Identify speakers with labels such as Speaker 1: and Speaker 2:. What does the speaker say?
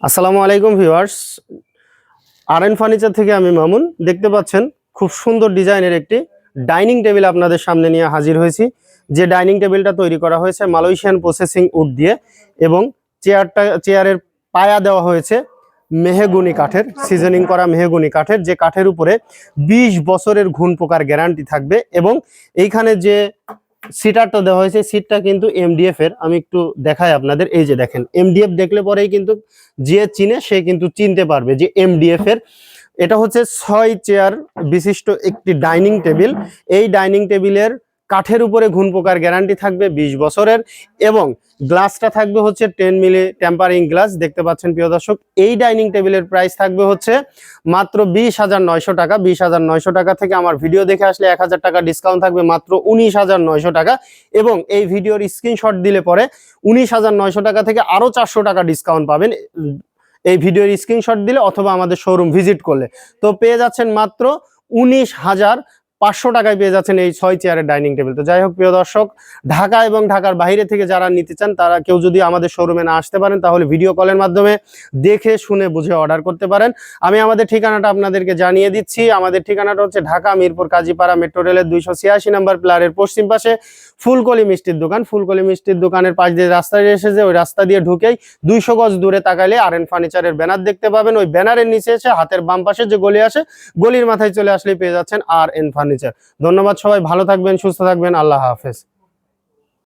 Speaker 1: আসসালামু আলাইকুম viewers, R furniture থেকে আমি মামুন। দেখতে পাচ্ছেন খুব সুন্দর ডিজাইনের একটি ডাইনিং টেবিল আপনাদের সামনে নিয়ে হাজির হয়েছি। যে ডাইনিং টেবিলটা তৈরি করা হয়েছে মালয়েশিয়ান প্রসেসিং উড দিয়ে এবং চেয়ারের পায়া দেওয়া হয়েছে মেহগনি কাঠের, সিজনিং করা মেহগনি কাঠের, যে কাঠের উপরে 20 বছরের ঘুণ পোকার গ্যারান্টি থাকবে। এবং এইখানে যে সিটারটা দেওয়া হয়েছে, সিটটা কিন্তু এমডিএফ এর। আমি একটু দেখাই আপনাদের। এই যে দেখেন, এমডিএফ দেখলে পরেই কিন্তু যে চিনে সে কিন্তু চিনতে পারবে যে এমডিএফ এর। এটা হচ্ছে 6 চেয়ার বিশিষ্ট একটি ডাইনিং টেবিল। এই ডাইনিং টেবিলের কাঠের উপরে ঘুণ পোকার গ্যারান্টি থাকবে 20 বছরের এবং গ্লাসটা থাকবে হচ্ছে 10 মিলি টেম্পারিং গ্লাস। দেখতে পাচ্ছেন প্রিয় দর্শক, এই ডাইনিং টেবিলের প্রাইস থাকবে হচ্ছে মাত্র 20,900 টাকা। 20,900 টাকা থেকে আমার ভিডিও দেখে আসলে 1000 টাকা ডিসকাউন্ট থাকবে মাত্র 19,900 টাকা। এবং এই ভিডিওর স্ক্রিনশট দিলে পরে 19,900 টাকা থেকে আরো 400 টাকা ডিসকাউন্ট পাবেন এই ভিডিওর স্ক্রিনশট দিলে অথবা আমাদের শোরুম ভিজিট করলে। তো পেয়ে যাচ্ছেন মাত্র 19,500 টাকায় পেয়ে যাচ্ছেন এই 6 চেয়ারের ডাইনিং টেবিল। তো যাই হোক প্রিয় দর্শক, ঢাকা এবং ঢাকার বাইরে থেকে যারা নিতে চান তারা কেউ যদি আমাদের শোরুমে না আসতে পারেন তাহলে ভিডিও কলের মাধ্যমে দেখে শুনে বুঝে অর্ডার করতে পারেন। আমি আমাদের ঠিকানাটা আপনাদেরকে জানিয়ে দিচ্ছি। আমাদের ঠিকানাটা হচ্ছে ঢাকা মিরপুর কাজীপাড়া মেট্রো রেলের 286 নম্বর প্লারের পশ্চিম পাশে ফুলকলি মিষ্টির দোকান। ফুলকলি মিষ্টির দোকানের পাশ দিয়ে রাস্তা এসেছে, ওই রাস্তা দিয়ে ঢুকেই 200 গজ দূরে তাকাইলে আরএন ফার্নিচারের ব্যানার দেখতে পাবেন। ওই ব্যানারের নিচে এসে হাতের বাম পাশে যে গলি আসে, গলির মাথায় চলে আসলেই পেয়ে যাচ্ছেন আরএন ফার্নিচার। ধন্যবাদ, সবাই ভালো থাকবেন, সুস্থ থাকবেন, আল্লাহ হাফেজ।